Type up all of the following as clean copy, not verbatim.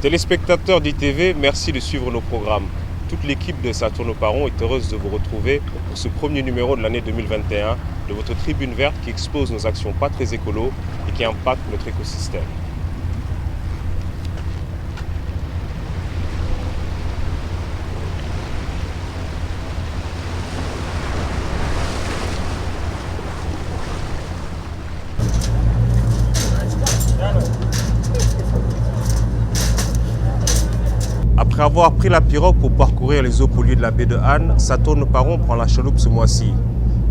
Téléspectateurs d'ITV, merci de suivre nos programmes. Toute l'équipe de Saturne Paron est heureuse de vous retrouver pour ce premier numéro de l'année 2021 de votre tribune verte qui expose nos actions pas très écolo et qui impactent notre écosystème. Après avoir pris la pirogue pour parcourir les eaux polluées de la baie de Han, Saturne Paron prend la chaloupe ce mois-ci.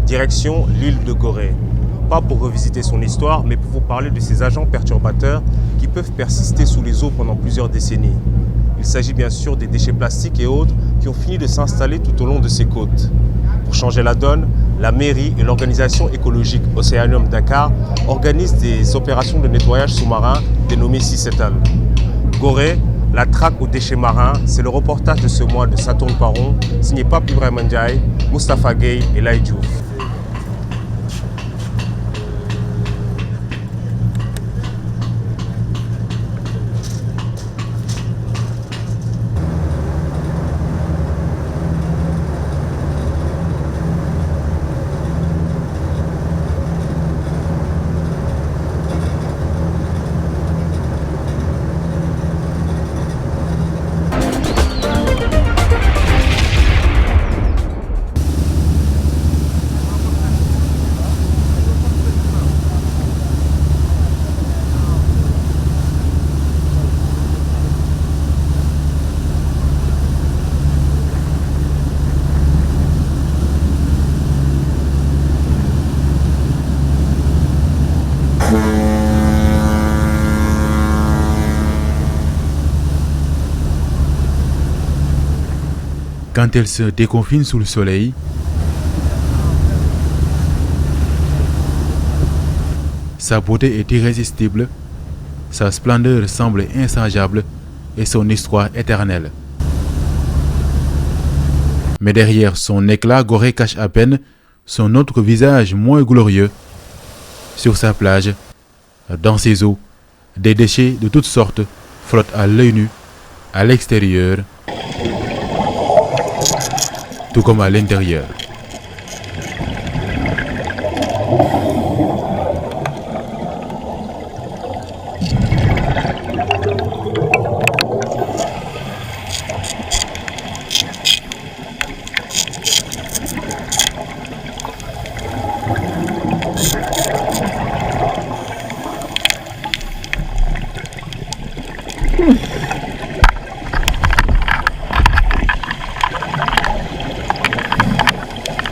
Direction l'île de Gorée. Pas pour revisiter son histoire, mais pour vous parler de ces agents perturbateurs qui peuvent persister sous les eaux pendant plusieurs décennies. Il s'agit bien sûr des déchets plastiques et autres qui ont fini de s'installer tout au long de ces côtes. Pour changer la donne, la mairie et l'organisation écologique Océanium Dakar organisent des opérations de nettoyage sous-marin dénommées Sea Settle. Gorée, la traque aux déchets marins, c'est le reportage de ce mois de Saturne Paron, signé Pape Ibrahima Ndiaye, Moustapha Gueye et Laye Diouf. Quand elle se déconfine sous le soleil, sa beauté est irrésistible, sa splendeur semble inchangeable et son histoire éternelle. Mais derrière son éclat, Gorée cache à peine son autre visage moins glorieux. Sur sa plage, dans ses eaux, des déchets de toutes sortes flottent à l'œil nu, à l'extérieur, tout comme à l'intérieur.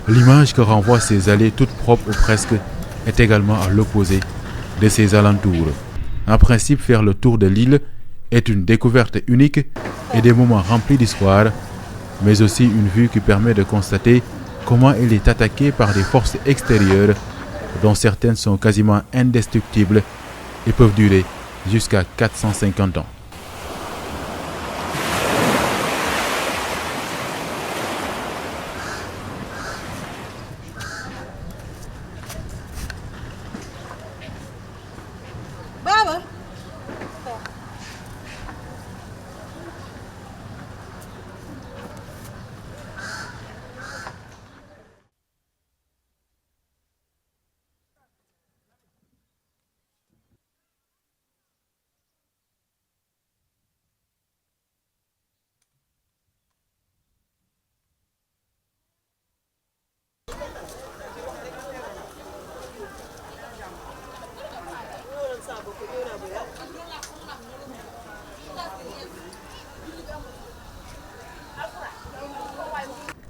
L'image que renvoient ces allées toutes propres ou presque est également à l'opposé de ses alentours. En principe, faire le tour de l'île est une découverte unique et des moments remplis d'histoire, mais aussi une vue qui permet de constater comment elle est attaquée par des forces extérieures dont certaines sont quasiment indestructibles et peuvent durer jusqu'à 450 ans.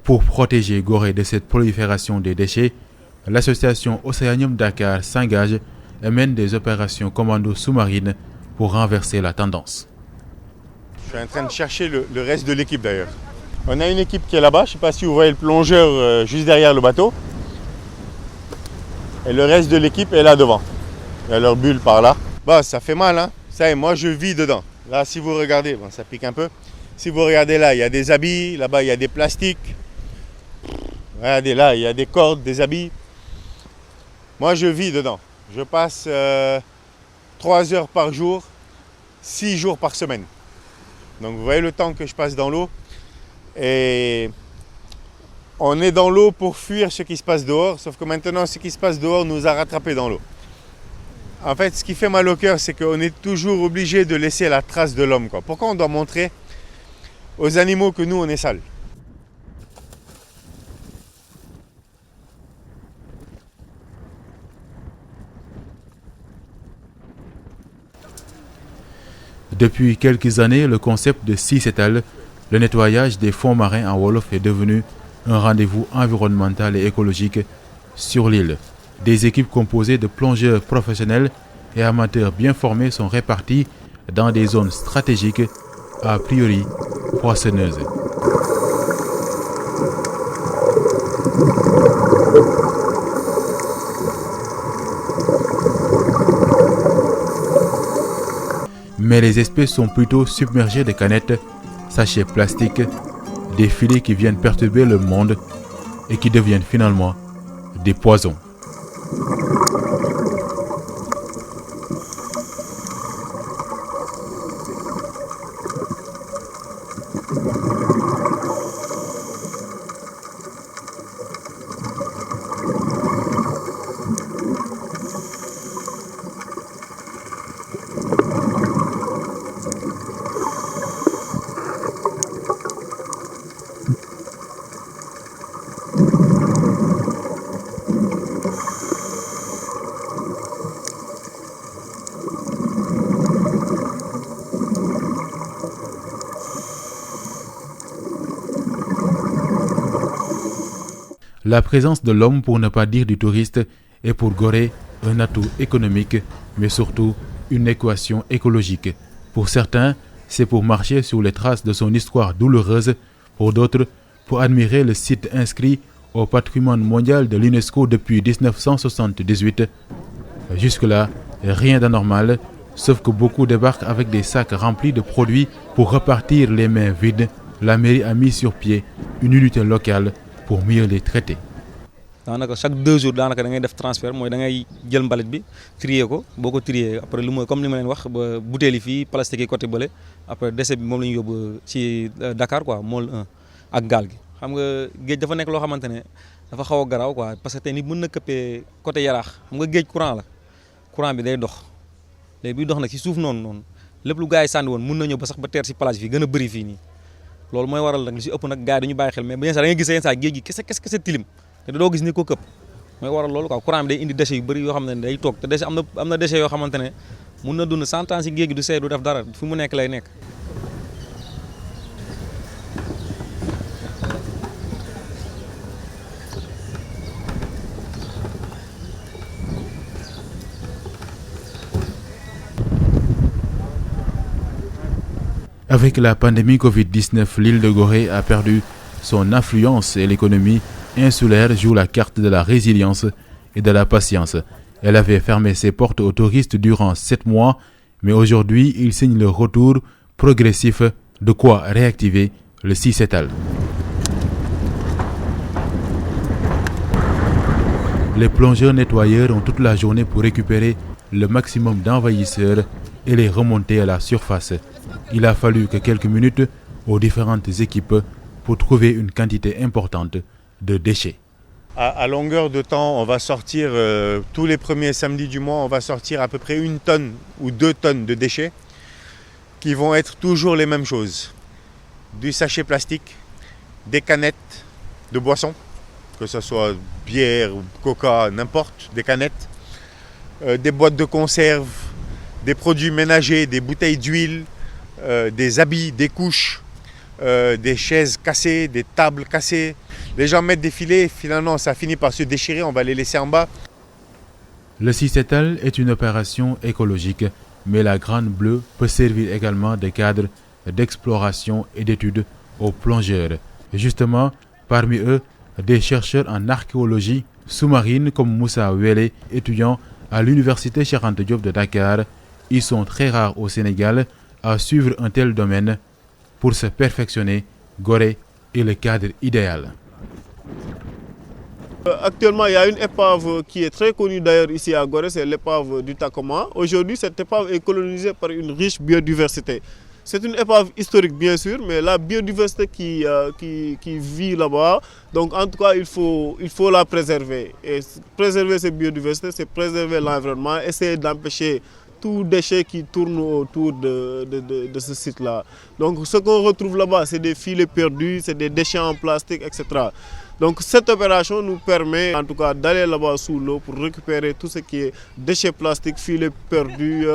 Pour protéger Gorée de cette prolifération des déchets, l'association Océanium Dakar s'engage et mène des opérations commando sous-marines pour renverser la tendance. Je suis en train de chercher le reste de l'équipe d'ailleurs. On a une équipe qui est là-bas, je ne sais pas si vous voyez le plongeur juste derrière le bateau. Et le reste de l'équipe est là devant. Il y a leur bulle par là. Bah, ça fait mal, hein. Ça y est, moi je vis dedans. Là, si vous regardez, bon, ça pique un peu. Si vous regardez là, il y a des habits, là-bas il y a des plastiques. Regardez là, il y a des cordes, des habits. Moi, je vis dedans. Je passe 3 heures par jour, 6 jours par semaine. Donc vous voyez le temps que je passe dans l'eau. Et on est dans l'eau pour fuir ce qui se passe dehors, sauf que maintenant ce qui se passe dehors nous a rattrapés dans l'eau. En fait, ce qui fait mal au cœur, c'est qu'on est toujours obligé de laisser la trace de l'homme. Pourquoi on doit montrer aux animaux que nous, on est sales? Depuis quelques années, le concept de Sea Settle, le nettoyage des fonds marins en wolof, est devenu un rendez-vous environnemental et écologique sur l'île. Des équipes composées de plongeurs professionnels et amateurs bien formés sont réparties dans des zones stratégiques, a priori poissonneuses. Mais les espèces sont plutôt submergées de canettes, sachets plastiques, des filets qui viennent perturber le monde et qui deviennent finalement des poisons. La présence de l'homme, pour ne pas dire du touriste, est pour Gorée un atout économique, mais surtout une équation écologique. Pour certains, c'est pour marcher sur les traces de son histoire douloureuse, pour d'autres, pour admirer le site inscrit au patrimoine mondial de l'UNESCO depuis 1978. Jusque-là, rien d'anormal, sauf que beaucoup débarquent avec des sacs remplis de produits pour repartir les mains vides. La mairie a mis sur pied une unité locale pour mieux les traiter. Chaque 2 jours da ngay def transfert moy da ngay jël mbalit bi trier ko boko trier après lu moy comme ni ma len wax ba bouteille fi plastique yi côté beulé après déchet bi mom lañu yob ci Dakar quoi mol 1 ak gal gi xam nga geej dafa nek lo xamantene dafa xawa graw quoi parce que tay nit mën na keppé côté yarax xam nga geej courant bi day dox lay bi dox nak ci souf non lepp lu gaay sandi won mën na ñëw ba sax ba terre ci plage fi gëna bëri fi ni loolu mooy waral nag li si ëpp nag gars yi dañu bàyyi xel mais ba yenn saa da ngay gis yenn saa géej gi kese tilim te doo gis ni ko këpp mooy waral loolu quoi courant bi day indi déchets yu bëri yoo xam ne day toog te déchet am na déchets yoo xamante ne mun na dund 100 ans si géej gi du seey du def dara fu mu nekk lay nekk. Avec la pandémie Covid-19, l'île de Gorée a perdu son influence et l'économie insulaire joue la carte de la résilience et de la patience. Elle avait fermé ses portes aux touristes durant 7 mois, mais aujourd'hui, il signe le retour progressif, de quoi réactiver le Sea Settle. Les plongeurs nettoyeurs ont toute la journée pour récupérer le maximum d'envahisseurs et les remonter à la surface. Il a fallu que quelques minutes aux différentes équipes pour trouver une quantité importante de déchets. À longueur de temps, on va sortir, tous les premiers samedis du mois, on va sortir à peu près 1 tonne ou 2 tonnes de déchets qui vont être toujours les mêmes choses. Du sachet plastique, des canettes de boissons, que ce soit bière, coca, n'importe, des canettes, des boîtes de conserve, des produits ménagers, des bouteilles d'huile, des habits, des couches, des chaises cassées, des tables cassées. Les gens mettent des filets, finalement ça finit par se déchirer, on va les laisser en bas. Le Sea Settle est une opération écologique, mais la Grande Bleue peut servir également de cadre d'exploration et d'études aux plongeurs. Justement, parmi eux, des chercheurs en archéologie sous-marine comme Moussa Wele, étudiant à l'université Cheikh Anta Diop de Dakar. Ils sont très rares au Sénégal à suivre un tel domaine. Pour se perfectionner, Gorée est le cadre idéal. Actuellement, il y a une épave qui est très connue d'ailleurs ici à Gorée, c'est l'épave du Takoma. Aujourd'hui, cette épave est colonisée par une riche biodiversité. C'est une épave historique bien sûr, mais la biodiversité qui vit là-bas, donc en tout cas il faut la préserver. Et préserver cette biodiversité, c'est préserver l'environnement, essayer d'empêcher tout déchet qui tourne autour de ce site-là. Donc ce qu'on retrouve là-bas, c'est des filets perdus, c'est des déchets en plastique, etc. Donc cette opération nous permet en tout cas d'aller là-bas sous l'eau pour récupérer tout ce qui est déchets plastiques, filets perdus,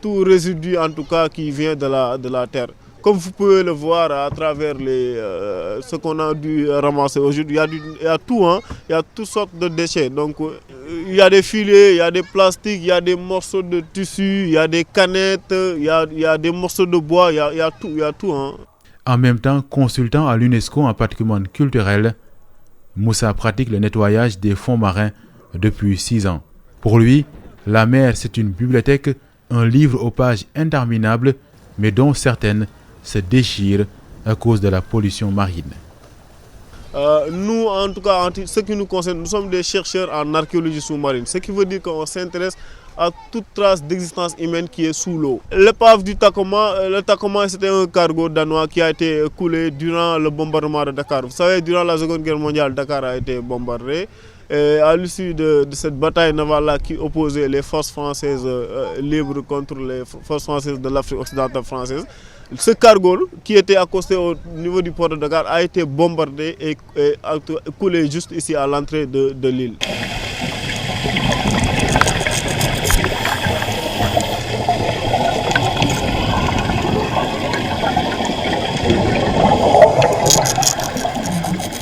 tout résidu en tout cas qui vient de la terre. Comme vous pouvez le voir à travers ce qu'on a dû ramasser aujourd'hui, il y a tout, hein, il y a toutes sortes de déchets. Donc il y a des filets, il y a des plastiques, il y a des morceaux de tissu, il y a des canettes, il y a des morceaux de bois, il y a tout. Hein. En même temps, consultant à l'UNESCO en patrimoine culturel, Moussa pratique le nettoyage des fonds marins depuis 6 ans. Pour lui, la mer, c'est une bibliothèque, un livre aux pages interminables, mais dont certaines se déchirent à cause de la pollution marine. Nous, en tout cas, en ce qui nous concerne, nous sommes des chercheurs en archéologie sous-marine, ce qui veut dire qu'on s'intéresse à toute trace d'existence humaine qui est sous l'eau. L'épave du Tacoma, le Tacoma c'était un cargo danois qui a été coulé durant le bombardement de Dakar. Vous savez, durant la Seconde Guerre mondiale, Dakar a été bombardé. Et à l'issue de cette bataille navale qui opposait les forces françaises libres contre les forces françaises de l'Afrique occidentale française, ce cargo qui était accosté au niveau du port de Dakar a été bombardé et coulé juste ici à l'entrée de l'île.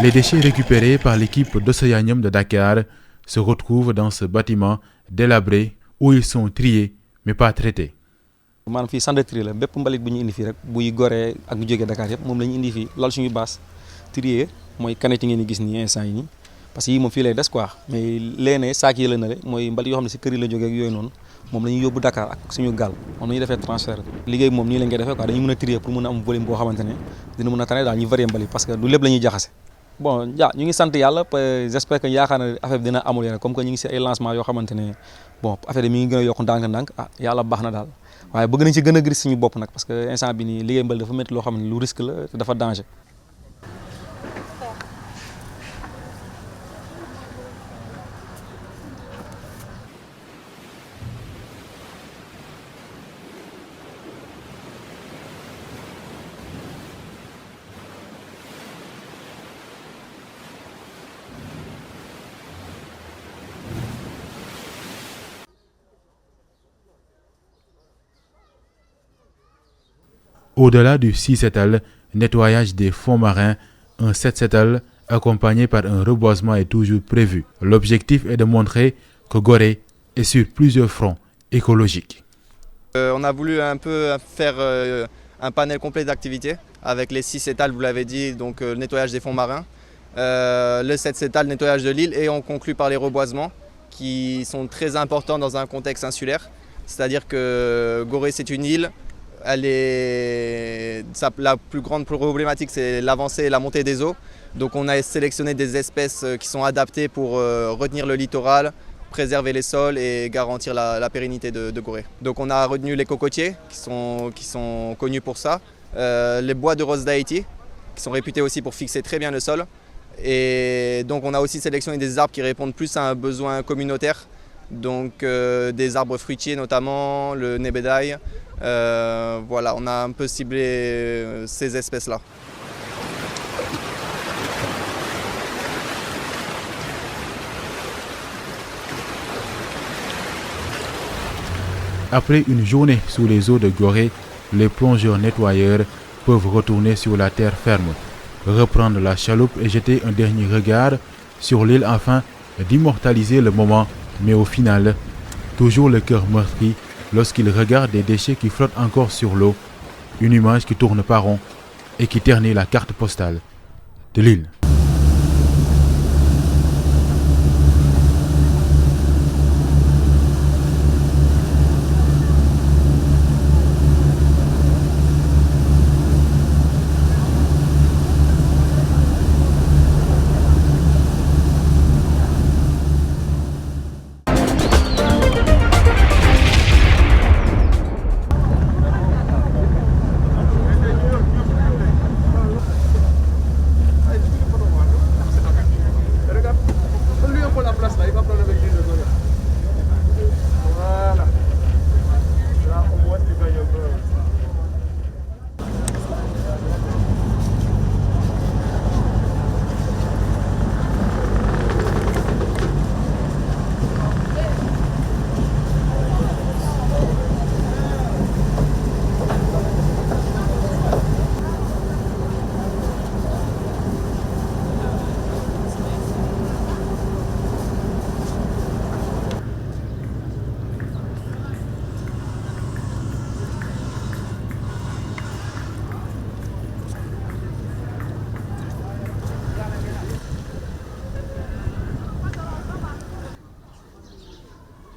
Les déchets récupérés par l'équipe d'Océanium de Dakar se retrouvent dans ce bâtiment délabré où ils sont triés mais pas traités. maanaam fii centre de tri la bépp mbalit bu ñu indi fii rek buy Gorée ak bu jógee Dakar yëpp moom la ñu indi fii lal suñu bâche trier mooy canette yi ngeen di gis nii instant yi nii parce que yii moom fii lay des quoi mais léeg-léeg saak yi la na le mooy mbalit yoo xam ne si kër yi la jógee ak yooyu noonu moom la ñuy yóbbu Dakar ak suñu gaal moom la ñuy defee transfert liggéey moom nii lañ koy defee quoi dañuy mën a trier pour mën a am volume boo xamante ne dina mën a tane daal ñu varier mbalit parce que du lépp la ñuy jaxase. Bon ñu ngi sant yàlla j'espère que yaakaar na affaire bi dina améliorer comme que ñu ngi si ay lancement yoo xamante ne bon affaire bi mi ngi gën a yokk ndànk-ndànk yàlla baax na daal waaye bëgg nañ ci gën a gis suñu bopp nag parce que instant bi nii liggéey mbal dafa métti loo xam ne lu risque la te dafa danger. Au-delà du 6-7L, nettoyage des fonds marins, un 7-7L accompagné par un reboisement est toujours prévu. L'objectif est de montrer que Gorée est sur plusieurs fronts écologiques. On a voulu un peu faire un panel complet d'activités avec les 6-7L, vous l'avez dit, donc le nettoyage des fonds marins, le 7-7L, le nettoyage de l'île, et on conclut par les reboisements qui sont très importants dans un contexte insulaire. C'est-à-dire que Gorée, c'est une île. La plus grande problématique, c'est l'avancée et la montée des eaux. Donc on a sélectionné des espèces qui sont adaptées pour retenir le littoral, préserver les sols et garantir la pérennité de Gorée. Donc on a retenu les cocotiers qui sont connus pour ça, les bois de rose d'Haïti qui sont réputés aussi pour fixer très bien le sol. Et donc on a aussi sélectionné des arbres qui répondent plus à un besoin communautaire. Donc des arbres fruitiers notamment, le nébédaï. Voilà, on a un peu ciblé ces espèces-là. Après une journée sous les eaux de Gorée, les plongeurs nettoyeurs peuvent retourner sur la terre ferme, reprendre la chaloupe et jeter un dernier regard sur l'île afin d'immortaliser le moment, mais au final, toujours le cœur meurtri lorsqu'ils regardent des déchets qui flottent encore sur l'eau, une image qui tourne pas rond et qui ternit la carte postale de l'île.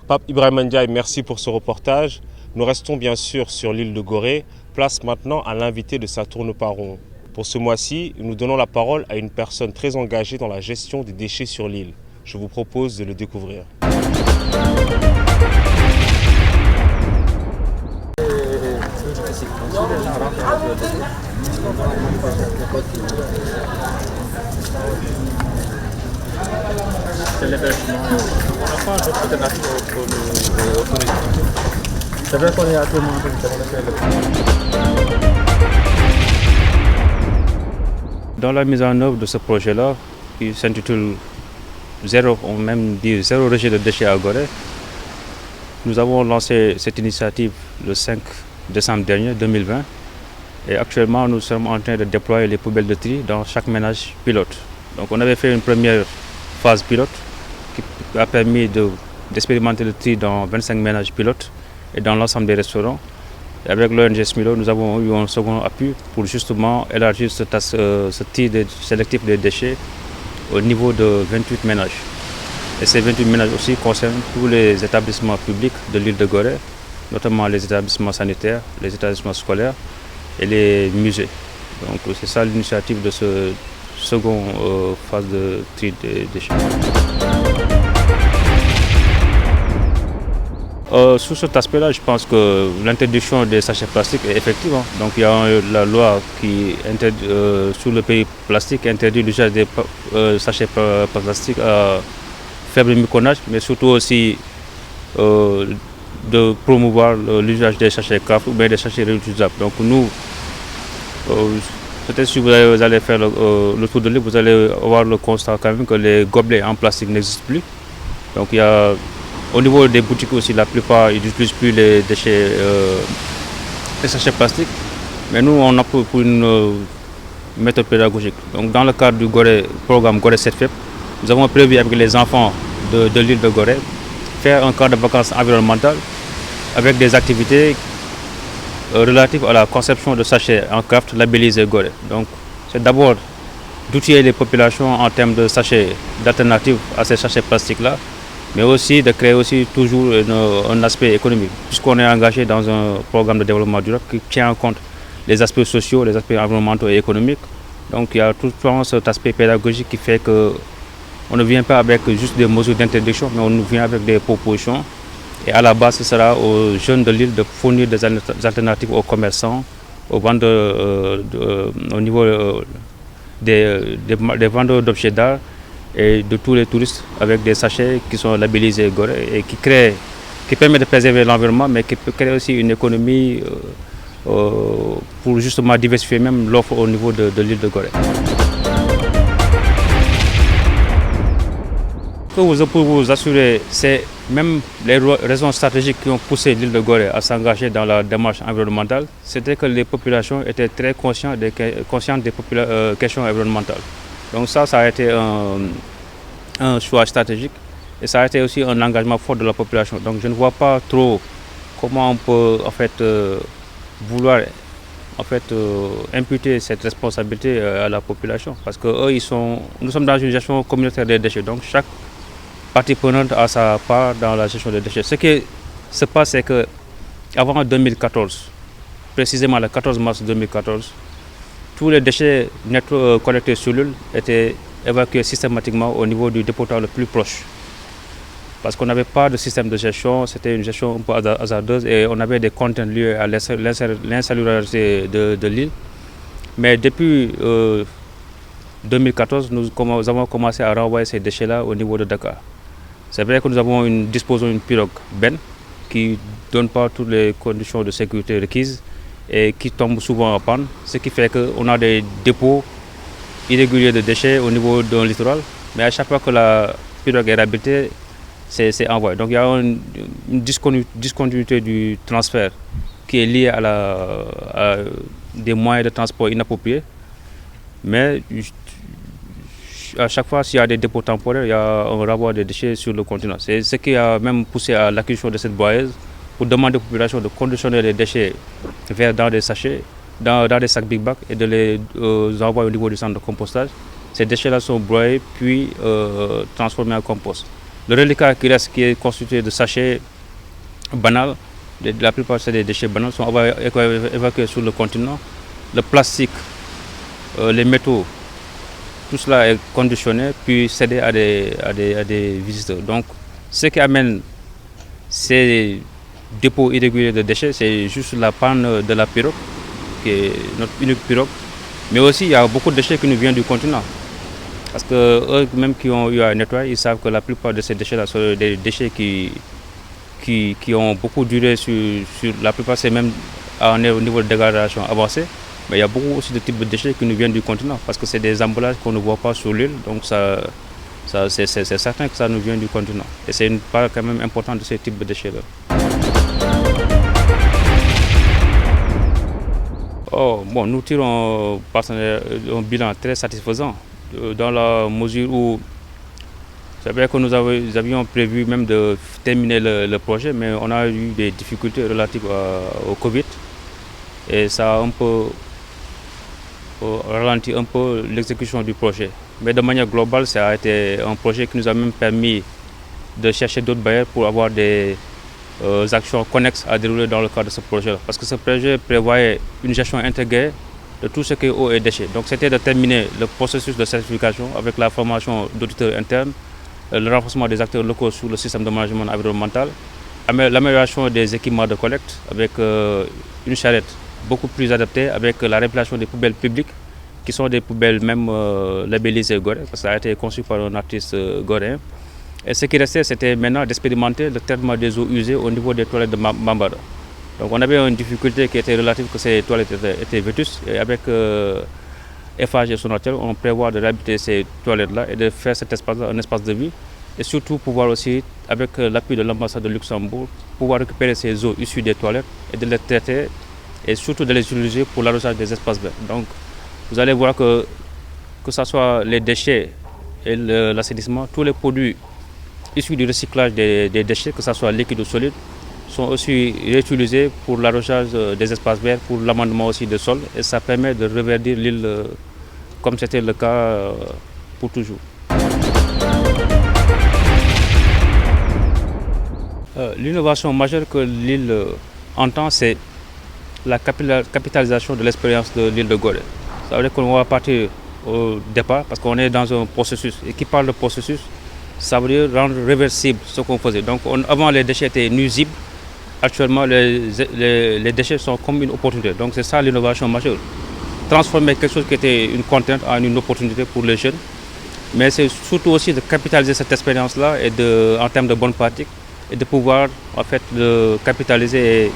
Pape Ibrahim Ndiaye, merci pour ce reportage. Nous restons bien sûr sur l'île de Gorée. Place maintenant à l'invité de Ça tourne pas rond. Pour ce mois-ci, nous donnons la parole à une personne très engagée dans la gestion des déchets sur l'île. Je vous propose de le découvrir. C'est l'hébergement. On n'a pas d'autre alternative au tourisme. C'est vrai qu'on est à tout le monde, Dans la mise en œuvre de ce projet-là, qui s'intitule Zéro, on même dit Zéro rejet de déchets à Gorée, nous avons lancé cette initiative le 5 décembre dernier, 2020. Et actuellement, nous sommes en train de déployer les poubelles de tri dans chaque ménage pilote. Donc on avait fait une première phase pilote qui a permis d'expérimenter le tri dans 25 ménages pilotes et dans l'ensemble des restaurants. Et avec l'ONG Smilo, nous avons eu un second appui pour justement élargir ce tri sélectif des déchets au niveau de 28 ménages. Et ces 28 ménages aussi concernent tous les établissements publics de l'île de Gorée, notamment les établissements sanitaires, les établissements scolaires et les musées. Donc c'est ça l'initiative de ce second phase de tri des déchets. Sur cet aspect-là, je pense que l'interdiction des sachets plastiques est effective. Donc il y a la loi qui interdit, sur le pays plastique interdit l'usage des sachets plastiques à faible micronage, mais surtout aussi de promouvoir l'usage des sachets craft ou bien des sachets réutilisables. Donc nous, peut-être si vous allez faire le tour de l'île, vous allez avoir le constat quand même que les gobelets en plastique n'existent plus. Donc il y a au niveau des boutiques aussi, la plupart n'utilisent plus les déchets, les sachets plastiques. Mais nous, on a pour une méthode pédagogique. Donc, dans le cadre du programme Gorée 7 FEP, nous avons prévu avec les enfants de l'île de Gorée faire un cadre de vacances environnementales avec des activités relatives à la conception de sachets en craft labellisés Gorée. Donc, c'est d'abord d'outiller les populations en termes de sachets, d'alternatives à ces sachets plastiques-là, mais aussi de créer aussi toujours un aspect économique, puisqu'on est engagé dans un programme de développement durable qui tient en compte les aspects sociaux, les aspects environnementaux et économiques. Donc il y a tout cet aspect pédagogique qui fait qu'on ne vient pas avec juste des mesures d'interdiction, mais on vient avec des propositions. Et à la base, ce sera aux jeunes de l'île de fournir des alternatives aux commerçants, aux vendeurs, au niveau des vendeurs d'objets d'art, et de tous les touristes avec des sachets qui sont labellisés Gorée et qui permettent de préserver l'environnement, mais qui peut créer aussi une économie pour justement diversifier même l'offre au niveau de l'île de Gorée. Pour vous assurer, c'est même les raisons stratégiques qui ont poussé l'île de Gorée à s'engager dans la démarche environnementale, c'était que les populations étaient très conscientes des questions environnementales. Donc ça a été un choix stratégique et ça a été aussi un engagement fort de la population. Donc je ne vois pas trop comment on peut en fait vouloir imputer cette responsabilité à la population, parce que nous sommes dans une gestion communautaire des déchets. Donc chaque partie prenante a sa part dans la gestion des déchets. Ce qui se passe, c'est que avant 2014, précisément le 14 mars 2014, tous les déchets collectés sur l'île étaient évacués systématiquement au niveau du dépotoir le plus proche. Parce qu'on n'avait pas de système de gestion, c'était une gestion un peu hasardeuse et on avait des contraintes liées à l'insalubrité de l'île. Mais depuis 2014, nous avons commencé à renvoyer ces déchets-là au niveau de Dakar. C'est vrai que nous disposons d'une pirogue Ben qui ne donne pas toutes les conditions de sécurité requises et qui tombe souvent en panne, ce qui fait qu'on a des dépôts irréguliers de déchets au niveau d'un littoral, mais à chaque fois que la pirogue est réhabilitée, c'est envoyé. Donc il y a une discontinuité du transfert qui est liée à des moyens de transport inappropriés, mais à chaque fois s'il y a des dépôts temporaires, il y a un renvoi des déchets sur le continent. C'est ce qui a même poussé à l'acquisition de cette broyeuse pour demander aux populations de conditionner les déchets dans des sachets, dans des sacs Big Bag et de les envoyer au niveau du centre de compostage. Ces déchets-là sont broyés puis transformés en compost. Le reliquat qui reste, qui est constitué de sachets banals, la plupart c'est des déchets banals, sont évacués sur le continent. Le plastique, les métaux, tout cela est conditionné puis cédé à des visiteurs. Donc ce qui amène ces dépôts irréguliers de déchets, c'est juste la panne de la pirogue, qui est notre unique pirogue. Mais aussi il y a beaucoup de déchets qui nous viennent du continent. Parce qu'eux-mêmes qui ont eu à nettoyer, ils savent que la plupart de ces déchets-là sont des déchets qui ont beaucoup duré sur la plupart, c'est même au niveau de dégradation avancée. Mais il y a beaucoup aussi de types de déchets qui nous viennent du continent parce que c'est des emballages qu'on ne voit pas sur l'île. Donc c'est certain que ça nous vient du continent. Et c'est une part quand même importante de ces types de déchets-là. Bon, nous tirons un bilan très satisfaisant dans la mesure où c'est vrai que nous avions prévu même de terminer le projet, mais on a eu des difficultés relatives au Covid et ça a un peu ralenti un peu l'exécution du projet. Mais de manière globale, ça a été un projet qui nous a même permis de chercher d'autres bailleurs pour avoir des actions connexes à dérouler dans le cadre de ce projet-là. Parce que ce projet prévoyait une gestion intégrée de tout ce qui est eau et déchets. Donc c'était de terminer le processus de certification avec la formation d'auditeurs internes, le renforcement des acteurs locaux sur le système de management environnemental, l'amélioration des équipements de collecte avec une charrette beaucoup plus adaptée avec la répartition des poubelles publiques qui sont des poubelles même labellisées Gorée, parce que ça a été conçu par un artiste goréen. Et ce qui restait, c'était maintenant d'expérimenter le traitement des eaux usées au niveau des toilettes de Bambara. Donc on avait une difficulté qui était relative que ces toilettes étaient vétustes et avec FH et Sonatel, on prévoit de réhabiliter ces toilettes-là et de faire cet espace-là un espace de vie et surtout pouvoir aussi, avec l'appui de l'ambassade de Luxembourg, pouvoir récupérer ces eaux issues des toilettes et de les traiter et surtout de les utiliser pour l'arrosage des espaces verts. Donc vous allez voir que ce soit les déchets et l'assainissement, tous les produits issus du recyclage des déchets, que ce soit liquide ou solide, sont aussi réutilisés pour l'arrosage des espaces verts, pour l'amendement aussi des sols et ça permet de reverdir l'île comme c'était le cas pour toujours. L'innovation majeure que l'île entend, c'est la capitalisation de l'expérience de l'île de Gorée. Ça veut dire qu'on va partir au départ parce qu'on est dans un processus. Et qui parle de processus, ça veut dire rendre réversible ce qu'on faisait. Donc avant les déchets étaient nuisibles, actuellement les déchets sont comme une opportunité. Donc c'est ça l'innovation majeure. Transformer quelque chose qui était une contrainte en une opportunité pour les jeunes. Mais c'est surtout aussi de capitaliser cette expérience-là et en termes de bonnes pratiques et de pouvoir en fait le capitaliser et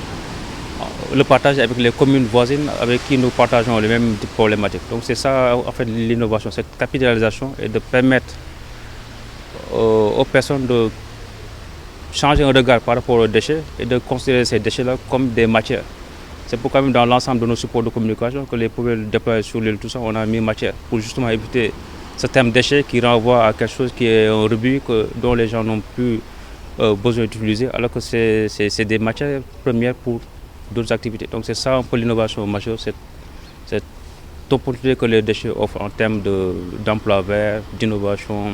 le partager avec les communes voisines avec qui nous partageons les mêmes problématiques. Donc c'est ça en fait l'innovation, cette capitalisation et de permettre aux personnes de changer un regard par rapport aux déchets et de considérer ces déchets-là comme des matières. C'est pourquoi même dans l'ensemble de nos supports de communication que les poubelles déployées sur l'île, tout ça, on a mis matière pour justement éviter ce terme déchets qui renvoie à quelque chose qui est un rebut dont les gens n'ont plus besoin d'utiliser alors que c'est des matières premières pour d'autres activités. Donc c'est ça un peu l'innovation majeure, cette opportunité que les déchets offrent en termes d'emploi vert, d'innovation,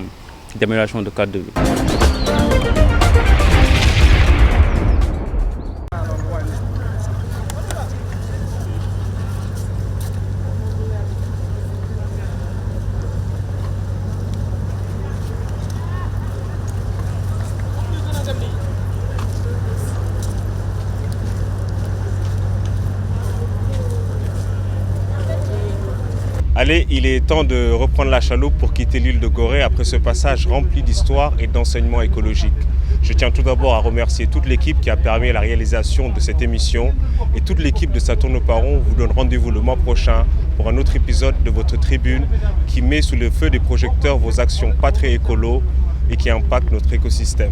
d'amélioration de cadre de vie. Allez, il est temps de reprendre la chaloupe pour quitter l'île de Gorée après ce passage rempli d'histoire et d'enseignements écologiques. Je tiens tout d'abord à remercier toute l'équipe qui a permis la réalisation de cette émission et toute l'équipe de Ça tourne pas rond vous donne rendez-vous le mois prochain pour un autre épisode de votre tribune qui met sous le feu des projecteurs vos actions pas très écolo et qui impactent notre écosystème.